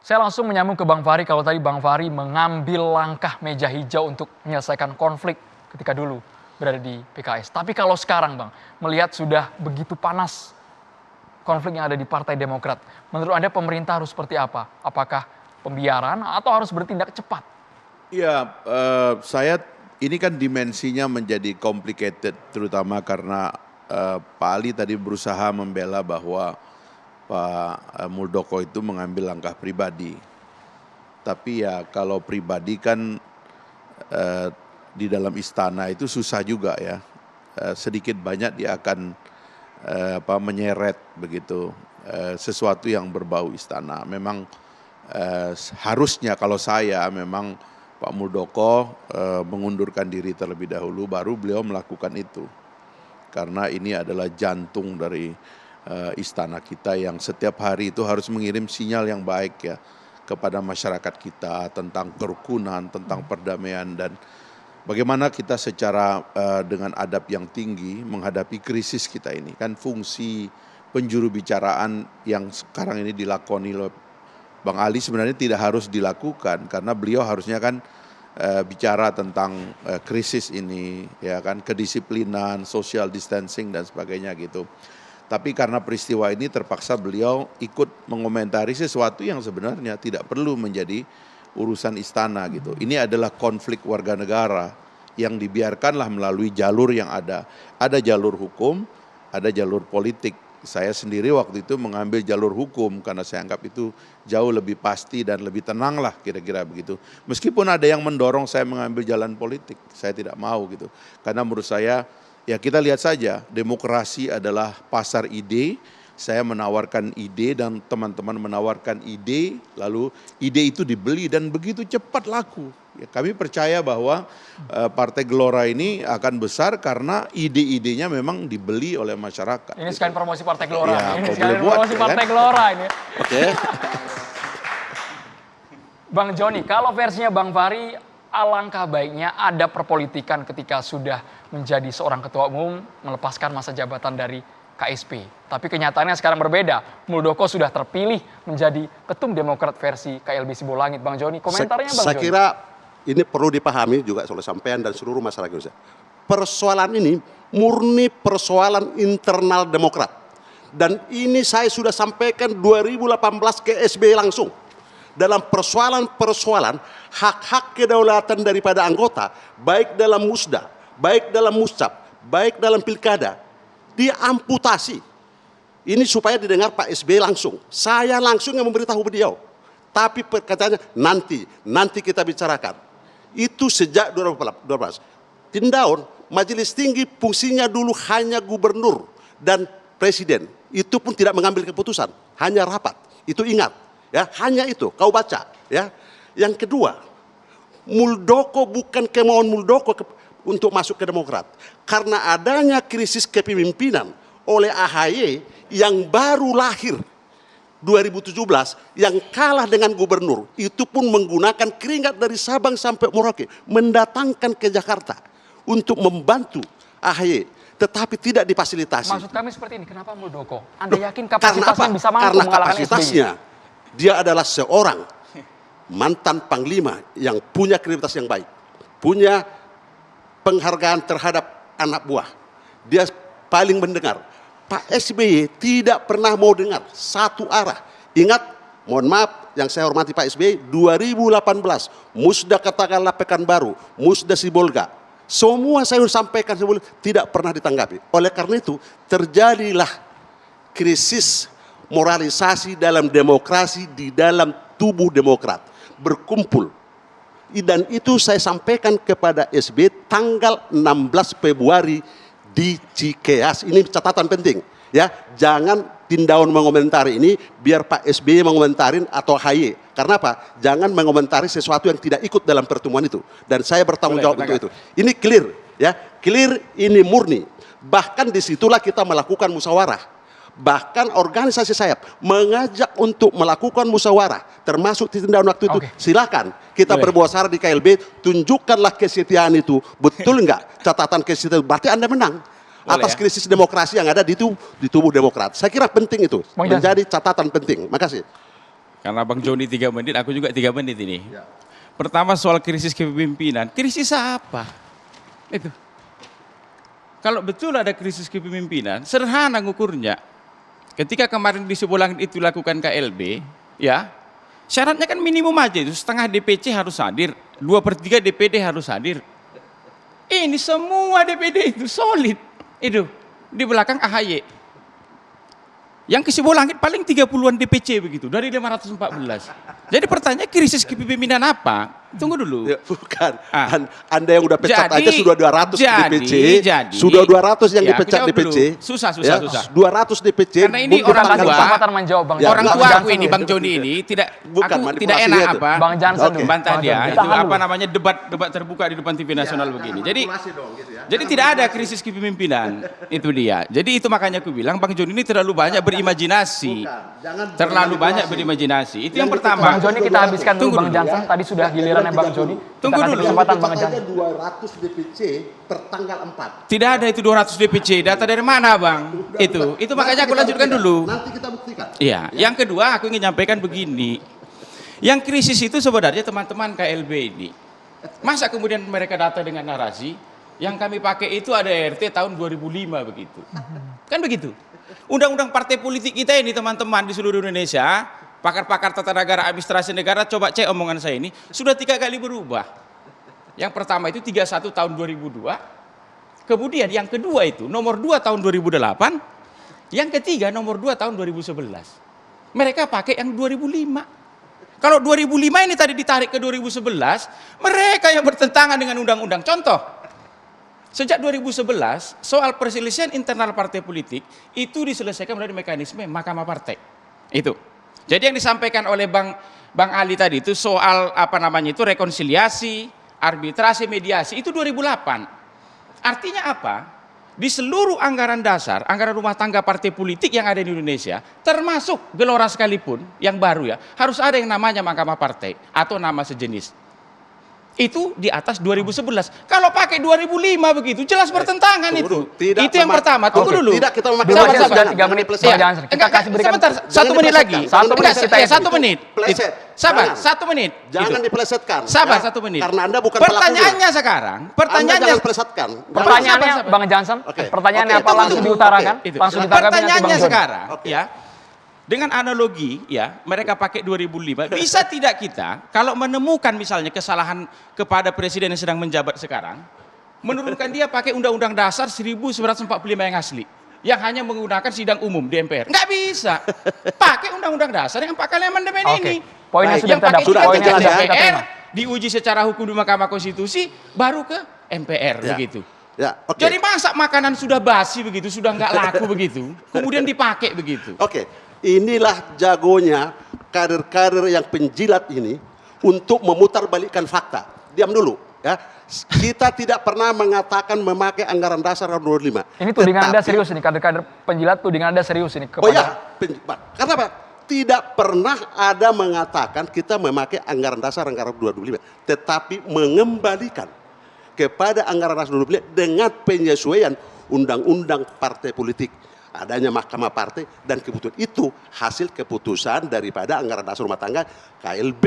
Saya langsung menyambung ke Bang Fahri. Kalau tadi Bang Fahri mengambil langkah meja hijau untuk menyelesaikan konflik ketika dulu berada di PKS. Tapi kalau sekarang Bang, melihat sudah begitu panas konflik yang ada di Partai Demokrat, menurut Anda pemerintah harus seperti apa? Apakah pembiaran atau harus bertindak cepat? Ya, ini kan dimensinya menjadi complicated, terutama karena Pak Ali tadi berusaha membela bahwa Pak Muldoko itu mengambil langkah pribadi. Tapi ya kalau pribadi kan di dalam istana itu susah juga ya. Sedikit banyak dia akan menyeret begitu sesuatu yang berbau istana. Memang harusnya kalau saya memang Pak Muldoko mengundurkan diri terlebih dahulu, baru beliau melakukan itu. Karena ini adalah jantung dari istana kita yang setiap hari itu harus mengirim sinyal yang baik ya kepada masyarakat kita tentang kerukunan, tentang perdamaian, dan bagaimana kita secara dengan adab yang tinggi menghadapi krisis kita ini. Kan fungsi penjuru bicaraan yang sekarang ini dilakoni oleh Bang Ali sebenarnya tidak harus dilakukan, karena beliau harusnya kan bicara tentang krisis ini, ya kan, kedisiplinan, social distancing dan sebagainya gitu. Tapi karena peristiwa ini terpaksa beliau ikut mengomentari sesuatu yang sebenarnya tidak perlu menjadi urusan istana gitu. Ini adalah konflik warga negara yang dibiarkanlah melalui jalur yang ada. Ada jalur hukum, ada jalur politik. Saya sendiri waktu itu mengambil jalur hukum karena saya anggap itu jauh lebih pasti dan lebih tenang lah kira-kira begitu. Meskipun ada yang mendorong saya mengambil jalan politik, saya tidak mau gitu. Karena menurut saya ya kita lihat saja, demokrasi adalah pasar ide. Saya menawarkan ide dan teman-teman menawarkan ide, lalu ide itu dibeli dan begitu cepat laku. Ya, kami percaya bahwa Partai Gelora ini akan besar karena ide-idenya memang dibeli oleh masyarakat. Ini sekalian promosi Partai Gelora. Ya, ini sekalian promosi Partai Gelora ini. Oke. Bang Joni, kalau versinya Bang Fahri, alangkah baiknya ada perpolitikan ketika sudah menjadi seorang ketua umum, melepaskan masa jabatan dari KSP. Tapi kenyataannya sekarang berbeda. Muldoko sudah terpilih menjadi ketum Demokrat versi KLB Sibolangit. Bang Joni, komentarnya Bang Joni? Saya kira ini perlu dipahami juga oleh sampean dan seluruh masyarakat Indonesia. Persoalan ini murni persoalan internal Demokrat. Dan ini saya sudah sampaikan 2018 ke SBY langsung. Dalam persoalan-persoalan hak-hak kedaulatan daripada anggota, baik dalam musda, baik dalam muscap, baik dalam pilkada, diamputasi. Ini supaya didengar Pak SBY langsung. Saya langsung yang memberitahu beliau. Tapi katanya nanti kita bicarakan. Itu sejak 2012. Tindaun, majelis tinggi fungsinya dulu hanya gubernur dan presiden. Itu pun tidak mengambil keputusan, hanya rapat. Itu ingat, ya, hanya itu. Kau baca, ya. Yang kedua, Muldoko bukan kemauan Muldoko untuk masuk ke Demokrat. Karena adanya krisis kepemimpinan oleh AHY yang baru lahir 2017 yang kalah dengan gubernur, itu pun menggunakan keringat dari Sabang sampai Merauke mendatangkan ke Jakarta untuk membantu AHY, tetapi tidak difasilitasi. Maksud kami seperti ini, kenapa Muldoko? Anda yakin kapasitasnya bisa mampu karena mengalahkan kapasitasnya SBY? dia adalah seorang mantan panglima yang punya kredibilitas yang baik, punya penghargaan terhadap anak buah. Dia paling mendengar. Pak SBY tidak pernah mau dengar satu arah. Ingat, mohon maaf yang saya hormati Pak SBY, 2018 musda katakanlah Pekanbaru, musda Sibolga, semua saya sudah sampaikan sebelum tidak pernah ditanggapi. Oleh karena itu terjadilah krisis moralisasi dalam demokrasi di dalam tubuh Demokrat berkumpul. Dan itu saya sampaikan kepada SBY tanggal 16 Februari di Cikeas. Ini catatan penting, ya. Jangan Tindaun mengomentari ini biar Pak SBY mengomentarin atau HY. Karena apa? Jangan mengomentari sesuatu yang tidak ikut dalam pertemuan itu. Dan saya bertanggung jawab untuk itu. Ini clear, ya. Clear, ini murni. Bahkan disitulah kita melakukan musyawarah. Bahkan organisasi sayap mengajak untuk melakukan musyawarah, termasuk Tindaun waktu itu. Silakan kita bermuasyarah di KLB, tunjukkanlah kesetiaan itu. Betul enggak catatan kesetiaan? Berarti Anda menang atas krisis demokrasi yang ada di tubuh Demokrat. Saya kira penting itu, menjadi catatan penting. Makasih. Karena Bang Joni 3 menit, aku juga 3 menit ini. Pertama soal krisis kepemimpinan. Krisis apa? Itu. Kalau betul ada krisis kepemimpinan, sederhana ngukurnya. Ketika kemarin di Sibolangit itu lakukan KLB, ya, syaratnya kan minimum aja itu, setengah DPC harus hadir, 2/3 DPD harus hadir. Ini semua DPD itu solid. Itu, di belakang AHY. Yang ke Sibolangit paling 30-an DPC begitu, dari 514. Jadi pertanyaan krisis kepemimpinan apa? Tunggu dulu. Ya, bukan. Anda yang udah pecat Jadi- aja sudah 200 DPC. jadi- Sudah 200 yang Ya, dipecat aku jawab DPC. dulu. Susah. 200 DPC. Karena ini mundur orang tanggal tua. 4. Kesempatan menjawab Bang. Ya, Orang Bang tua aku Jansen ini, ya. Bang Joni ini tidak, Bukan, aku tidak manipulasinya enak itu. apa. Bang Jansen Oke. dulu. Bantah Bang dia, Jansen. itu Tahan apa dulu. namanya debat terbuka di depan TV nasional begini. Jadi tidak ada krisis kepemimpinan, itu dia. Jadi itu makanya aku bilang Bang Joni ini terlalu banyak berimajinasi. Terlalu banyak berimajinasi. Itu yang pertama. Bang Joni kita habiskan dulu Tunggu Bang dulu. Jansen. Tadi sudah gilirannya Bang Joni. Kita Tunggu kasih dulu. kesempatan Bang Jansen. 200 DPC per tanggal 4. Tidak ada itu 200 DPC. Data dari mana, Bang? Itu makanya aku lanjutkan dulu. Nanti kita buktikan. Iya, yang kedua aku ingin nyampaikan begini. Yang krisis itu sebenarnya teman-teman KLB ini. Masa kemudian mereka datang dengan narasi yang kami pakai itu ada RT tahun 2005 begitu. Kan begitu. Undang-undang partai politik kita ini teman-teman di seluruh Indonesia, pakar-pakar tata negara, administrasi negara, coba cek omongan saya ini, sudah 3 kali berubah. Yang pertama itu 31 tahun 2002, kemudian yang kedua itu nomor 2 tahun 2008, yang ketiga nomor 2 tahun 2011. Mereka pakai yang 2005. Kalau 2005 ini tadi ditarik ke 2011, mereka yang bertentangan dengan undang-undang. Contoh, sejak 2011 soal perselisihan internal partai politik itu diselesaikan melalui mekanisme Mahkamah Partai. Itu. Jadi yang disampaikan oleh Bang Ali tadi itu soal apa namanya itu rekonsiliasi, arbitrasi, mediasi itu 2008. Artinya apa? Di seluruh anggaran dasar, anggaran rumah tangga partai politik yang ada di Indonesia, termasuk Gelora sekalipun yang baru ya, harus ada yang namanya Mahkamah Partai atau nama sejenis. Itu di atas 2011. Kalau pakai 2005 begitu, jelas bertentangan itu. Tidak Itu yang pertama. Tunggu dulu. Tidak, kita memakai Durasi Sabar, sudah sabar. 3 menit. Pleset. Bang Jansen. Kita kasih berikan. Sebentar, 1 menit lagi. Satu menit kita Ya, itu. 1 menit. Pleset. Sabar, Jangan. 1 menit. Jangan Itu. dipelesetkan. Sabar, Ya. 1 menit. Karena Anda bukan pertanyaannya sekarang, Anda pertanyaannya jangan plesetkan. Pertanyaannya Sabar. Bang Jansen, Oke. pertanyaannya Oke, apa tunggu, langsung tunggu. diutarakan? Oke. Itu. Langsung ditanggapi nanti Pertanyaannya Bang Joni. sekarang, Oke. ya. Dengan analogi, ya, mereka pakai 2005. Bisa tidak kita, kalau menemukan misalnya kesalahan kepada presiden yang sedang menjabat sekarang, menurunkan dia pakai Undang-Undang Dasar 1945 yang asli, yang hanya menggunakan sidang umum di MPR. Nggak bisa. Pakai Undang-Undang Dasar yang 4 kali amandemen Oke. ini. Poinnya Baik. sudah Yang kita pakai dapat. Sudah, tingkat poinnya tingkat sudah kita DPR, terima. diuji secara hukum di Mahkamah Konstitusi, baru ke MPR Ya. begitu. Ya, oke. Jadi masa makanan sudah basi begitu, sudah nggak laku begitu, kemudian dipakai begitu. Oke, inilah jagonya kader-kader yang penjilat ini untuk memutarbalikkan fakta. Diam dulu, ya. Kita tidak pernah mengatakan memakai anggaran dasar tahun 2005. Ini tudingan Anda Tetapi- serius ini, kader-kader penjilat tudingan Anda serius ini. Oh ya, karena apa? Tidak pernah ada mengatakan kita memakai anggaran dasar anggaran 2005, tetapi mengembalikan kepada anggaran dasar 2005 dengan penyesuaian undang-undang partai politik, adanya Mahkamah Partai dan kebutuhan itu hasil keputusan daripada anggaran dasar rumah tangga KLB.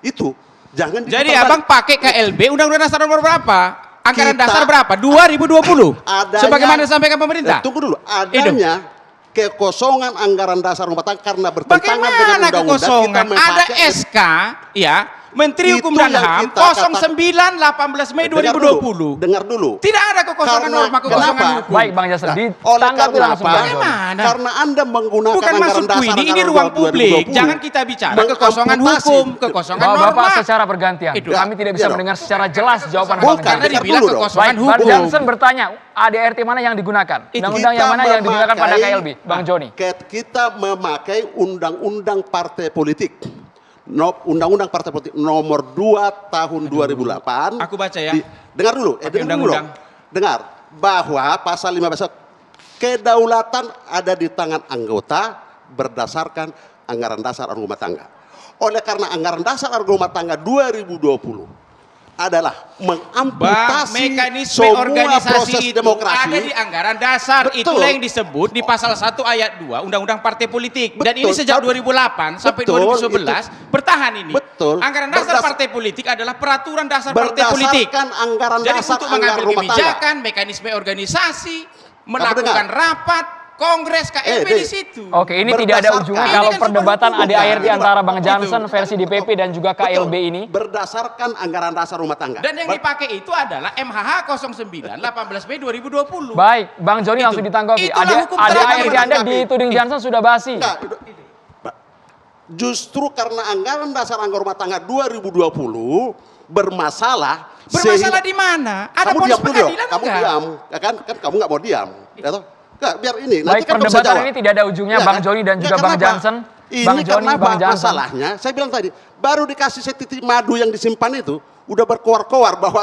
Itu jangan Jadi diputar abang balik. pakai KLB Undang-Undang Dasar nomor berapa? Anggaran Kita- dasar berapa? 2020. Adanya- Sebagaimana disampaikan pemerintah. Tunggu dulu, adanya kekosongan anggaran dasar rumah tangga karena bertentangan dengan Bagaimana undang-undang kekosongan? kita Ada memakai SK, ya, Menteri Itu Hukum dan yang HAM kita 09 18 Mei 2020. Dengar dulu. Tidak ada kekosongan Karena- norma kekosongan kenapa? hukum. Baik Bang Jansen, Nah, oleh ditanggapi karena langsung apa? Bang Joni. Bagaimana? Karena Anda menggunakan Bukan anggaran maksudku dasar ini anggaran ruang publik. 2020 Jangan kita bicara kekosongan mengamputasi. hukum, kekosongan norma. Bapak-bapak secara bergantian. Itu. Kami tidak bisa Iya dong. mendengar secara jelas jawaban Bukan, Bang Karena Jansen. dengar dibilang dulu dong. kekosongan Baik, Bang hukum. Jansen bertanya, ADRT mana yang digunakan? Itu. Undang-undang yang mana yang digunakan pada memakai- KLB? Bang Joni. Kita memakai undang-undang partai politik. Undang-undang partai politik nomor 2 tahun 2008. Aku baca ya. Dengar dulu, Pakai dengar dulu. undang-undang. Dengar bahwa pasal 15 kedaulatan ada di tangan anggota berdasarkan anggaran dasar rumah tangga. Oleh karena anggaran dasar rumah tangga 2020 adalah mengamputasi mekanisme semua organisasi proses itu demokrasi. ada di anggaran dasar. Betul. Itulah yang disebut di pasal 1 ayat 2 Undang-Undang Partai Politik. Dan ini Betul. sejak 2008 sampai Betul, 2011 bertahan ini. Betul. Anggaran dasar partai politik adalah peraturan dasar partai politik. Berdasarkan anggaran Jadi dasar untuk anggaran mengambil rumah tangga. kebijakan, mekanisme organisasi, melakukan dengar? rapat, kongres KLB Di. di situ. Oke, ini tidak ada Berdasarkan- ujungnya Ini kalau kan perdebatan super hukum, ADART kan? antara Bang Itu. Jansen versi DPP dan juga KLB ini. Berdasarkan anggaran dasar rumah tangga. Dan yang dipakai itu adalah MHH 09 18 Mei 2020. Baik, Bang Joni Itu. langsung ditanggapi. Itulah hukum ADART terakhir. Anda dituding Jansen sudah basi. Enggak, justru karena anggaran dasar anggaran rumah tangga 2020 bermasalah. Bermasalah di mana? Ada Kamu ponis diam dulu dong. pengadilan Kamu enggak? diam, ya kan kamu nggak mau diam, ya toh? Enggak, biar ini. Baik, kan kamu bisa perdebatan jawab. ini tidak ada ujungnya, Ya Bang kan? Joni dan Ya, juga Bang kenapa? Jansen. Ini Bang Joni, karena Bang Jansen. masalahnya, saya bilang tadi, baru dikasih setitik madu yang disimpan itu, udah berkoar-koar bahwa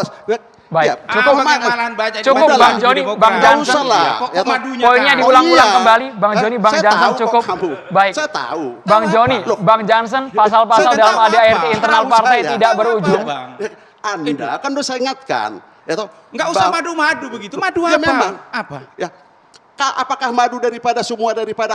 Baik, ya, cukup, malahan baca di cukup, majalah Bang Joni, Demokrat. Bang Nggak Jansen. usah lah. Kok Ya toh? madunya Poinnya tahu? diulang-ulang iya. kembali, Bang Joni, Bang Saya Jansen tahu kok cukup. kamu. Baik, Saya tahu. Bang Joni, Loh, Bang Jansen, pasal-pasal Saya dalam tahu ADART apa? internal Tahu partai saya. tidak Tahu berujung. apa, Bang? Anda kan udah saya ingatkan, ya toh? Enggak usah madu-madu begitu. Madu Ya apa? memang. Apa? Ya. Apakah madu daripada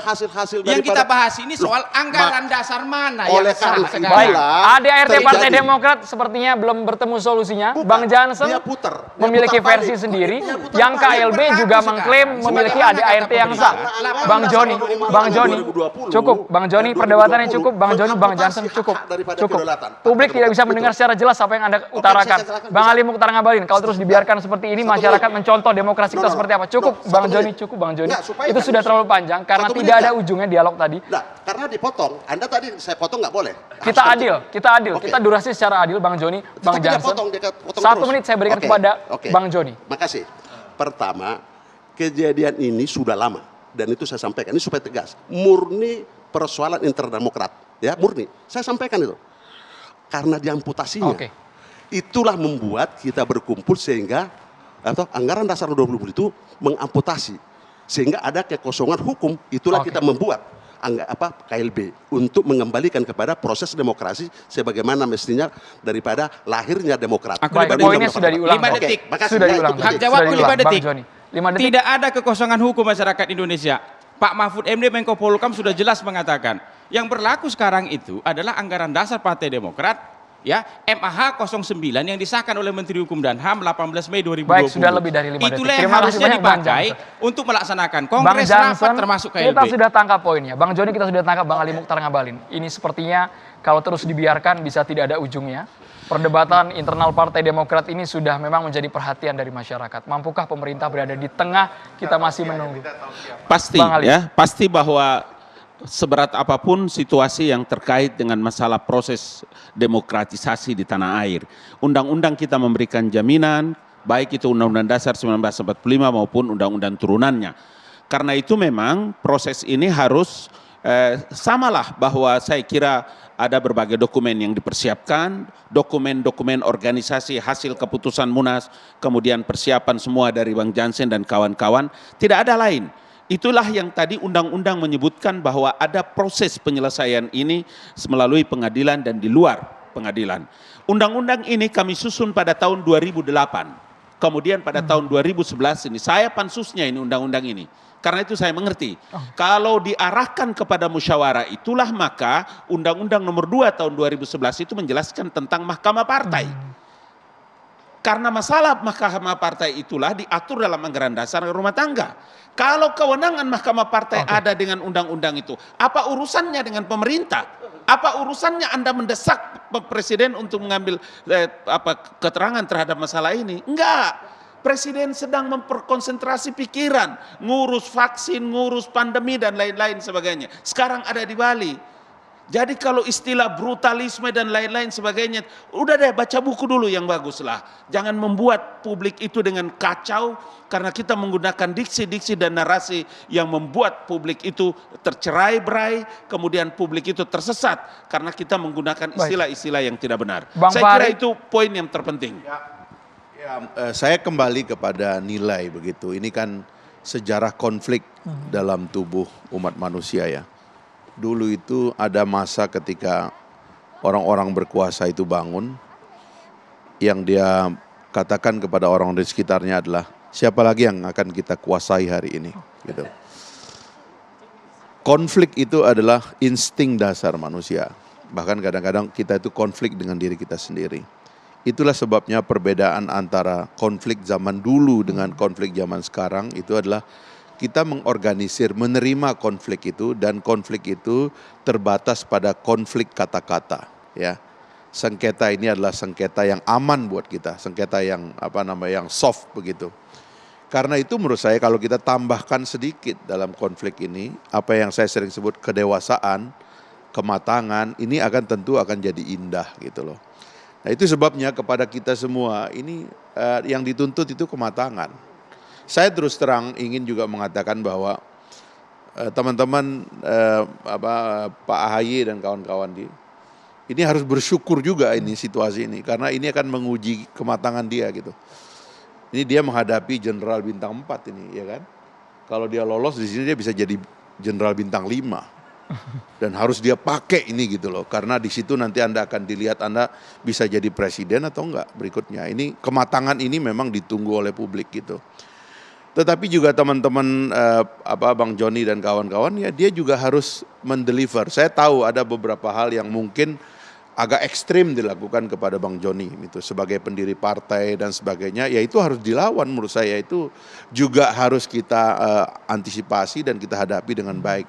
hasil-hasil Yang kita bahas ini soal Loh, anggaran dasar mana oleh yang sah karena sekarang. Baik, Itulah ADART Partai terjadi. Demokrat sepertinya belum bertemu solusinya. Bukan, Bang Jansen dia puter. Dia memiliki putar versi balik. sendiri, Dia putar yang balik. KLB Berlaku juga sekarang. mengklaim memiliki Sebagaimana ADART kata yang sah. pemerintah. Bang Joni, Bang Joni, 2020, cukup. Bang Joni, perdebatannya cukup. Bang Joni, Bang mengamputasi Jansen cukup. hak daripada Cukup. kedaulatan. Publik tidak bisa Betul. mendengar secara jelas apa yang Anda utarakan. silakan. Bang Ali Mukhtar Ngabalin, kalau terus dibiarkan seperti ini, Satu masyarakat menit. mencontoh demokrasi kita No, no, seperti apa. no. Cukup, No, Bang satu Joni, menit. cukup, Bang Joni. Nggak, supaya Itu kan sudah terlalu panjang karena Satu menit, tidak ada Kak. ujungnya dialog tadi. Nah, karena dipotong. Anda tadi saya potong nggak boleh. Kita Harus adil, Oke. kita durasi secara adil, Bang Joni, Bang Tapi dia Jansen. potong, dia potong 1 terus. menit saya berikan Oke, kepada oke. Bang Joni. Makasih. Pertama, kejadian ini sudah lama dan itu saya sampaikan. Ini supaya tegas. Murni persoalan interdemokrat, ya murni. Saya sampaikan itu. Karena diamputasinya. Oke. Itulah membuat kita berkumpul sehingga atau anggaran dasar 2020 itu mengamputasi sehingga ada kekosongan hukum. Itulah Oke. kita membuat KLB untuk mengembalikan kepada proses demokrasi sebagaimana mestinya daripada lahirnya demokrat. Aku Baik, lima poinnya detik. sudah diulang. 5 Oke, detik. makasih. Sudah Ya, diulang. itu Hak penting. jawabku Sudah 5 diulang. detik. Bang Joni, 5 detik. Tidak ada kekosongan hukum masyarakat Indonesia. Pak Mahfud MD Menko Polhukam sudah jelas mengatakan yang berlaku sekarang itu adalah anggaran dasar Partai Demokrat ya MAH 09 yang disahkan oleh Menteri Hukum dan HAM 18 Mei 2020. Baik, sudah lebih dari 5 detik. Itulah yang Terima kasih harusnya banyak, Bang dipakai Jansen. untuk melaksanakan Bang kongres Jansen, rapat termasuk KLB. kita sudah tangkap poinnya. Bang Joni kita sudah tangkap, Bang Ali Mukhtar Ngabalin. Ini sepertinya kalau terus dibiarkan bisa tidak ada ujungnya. Perdebatan internal Partai Demokrat ini sudah memang menjadi perhatian dari masyarakat. Mampukah pemerintah berada di tengah? Kita masih menunggu. Pasti Bang Ali. ya, pasti bahwa seberat apapun situasi yang terkait dengan masalah proses demokratisasi di tanah air, undang-undang kita memberikan jaminan, baik itu Undang-Undang Dasar 1945 maupun undang-undang turunannya. Karena itu memang proses ini harus samalah bahwa saya kira ada berbagai dokumen yang dipersiapkan, dokumen-dokumen organisasi hasil keputusan Munas, kemudian persiapan semua dari Bang Jansen dan kawan-kawan, tidak ada lain. Itulah yang tadi undang-undang menyebutkan bahwa ada proses penyelesaian ini melalui pengadilan dan di luar pengadilan. Undang-undang ini kami susun pada tahun 2008. Kemudian pada tahun 2011 ini, saya pansusnya ini undang-undang ini. Karena itu saya mengerti, kalau diarahkan kepada musyawarah itulah maka Undang-Undang Nomor 2 tahun 2011 itu menjelaskan tentang mahkamah partai. Karena masalah mahkamah partai itulah diatur dalam anggaran dasar rumah tangga. Kalau kewenangan mahkamah partai ada dengan undang-undang itu, apa urusannya dengan pemerintah? Apa urusannya Anda mendesak Presiden untuk mengambil keterangan terhadap masalah ini? Enggak. Presiden sedang memperkonsentrasi pikiran, ngurus vaksin, ngurus pandemi dan lain-lain sebagainya. Sekarang ada di Bali. Jadi kalau istilah brutalisme dan lain-lain sebagainya, udah deh baca buku dulu yang bagus lah. Jangan membuat publik itu dengan kacau, karena kita menggunakan diksi-diksi dan narasi yang membuat publik itu tercerai-berai, kemudian publik itu tersesat, karena kita menggunakan istilah-istilah yang tidak benar. Bang Saya kira Fahri. itu poin yang terpenting. Saya kembali kepada nilai begitu. Ini kan sejarah konflik dalam tubuh umat manusia ya. Dulu itu ada masa ketika orang-orang berkuasa itu bangun, yang dia katakan kepada orang di sekitarnya adalah siapa lagi yang akan kita kuasai hari ini, gitu. Konflik itu adalah insting dasar manusia. Bahkan kadang-kadang kita itu konflik dengan diri kita sendiri. Itulah sebabnya perbedaan antara konflik zaman dulu dengan konflik zaman sekarang itu adalah kita mengorganisir, menerima konflik itu, dan konflik itu terbatas pada konflik kata-kata, ya. Sengketa ini adalah sengketa yang aman buat kita, sengketa yang yang soft begitu. Karena itu menurut saya kalau kita tambahkan sedikit dalam konflik ini, apa yang saya sering sebut kedewasaan, kematangan, ini tentu akan jadi indah gitu loh. Nah itu sebabnya kepada kita semua ini yang dituntut itu kematangan. Saya terus terang ingin juga mengatakan bahwa teman-teman Pak AHY dan kawan-kawan ini harus bersyukur juga ini situasi ini, karena ini akan menguji kematangan dia gitu. Ini dia menghadapi jenderal bintang 4 ini, ya kan? Kalau dia lolos di sini dia bisa jadi jenderal bintang 5. Dan harus dia pakai ini gitu loh, karena di situ nanti Anda akan dilihat Anda bisa jadi presiden atau enggak berikutnya. Ini kematangan ini memang ditunggu oleh publik gitu. Tetapi juga teman-teman Bang Joni dan kawan-kawan ya dia juga harus mendeliver. Saya tahu ada beberapa hal yang mungkin agak ekstrim dilakukan kepada Bang Joni itu sebagai pendiri partai dan sebagainya, ya itu harus dilawan. Menurut saya itu juga harus kita antisipasi dan kita hadapi dengan baik.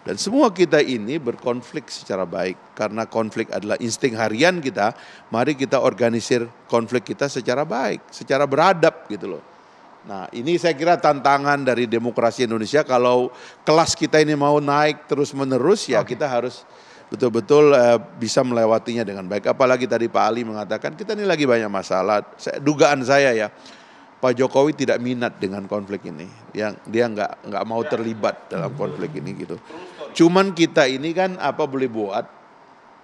Dan semua kita ini berkonflik secara baik, karena konflik adalah insting harian kita. Mari kita organisir konflik kita secara baik, secara beradab gitu loh. Nah ini saya kira tantangan dari demokrasi Indonesia. Kalau kelas kita ini mau naik terus menerus ya kita harus betul-betul bisa melewatinya dengan baik. Apalagi tadi Pak Ali mengatakan kita ini lagi banyak masalah. Dugaan saya ya Pak Jokowi tidak minat dengan konflik ini. Dia nggak mau terlibat dalam konflik ini gitu. Cuman kita ini kan apa boleh buat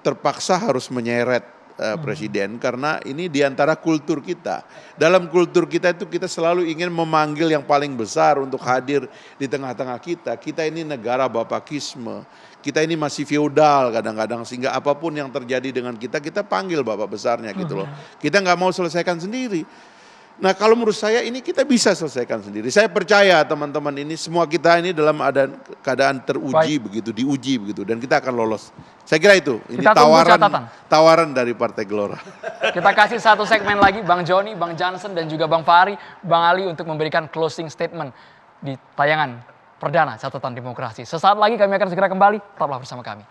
terpaksa harus menyeret presiden karena ini diantara kultur kita. Dalam kultur kita itu kita selalu ingin memanggil yang paling besar untuk hadir di tengah-tengah kita. Kita ini negara bapakisme. Kita ini masih feodal kadang-kadang sehingga apapun yang terjadi dengan kita panggil bapak besarnya gitu loh. Kita nggak mau selesaikan sendiri. Nah kalau menurut saya ini kita bisa selesaikan sendiri. Saya percaya teman-teman ini semua kita ini dalam keadaan teruji begitu, diuji begitu dan kita akan lolos. Saya kira itu. Ini Kita tawaran dari Partai Gelora. Kita kasih satu segmen lagi Bang Joni, Bang Johnson dan juga Bang Fahri, Bang Ali untuk memberikan closing statement di tayangan perdana Catatan Demokrasi. Sesaat lagi kami akan segera kembali, tetaplah bersama kami.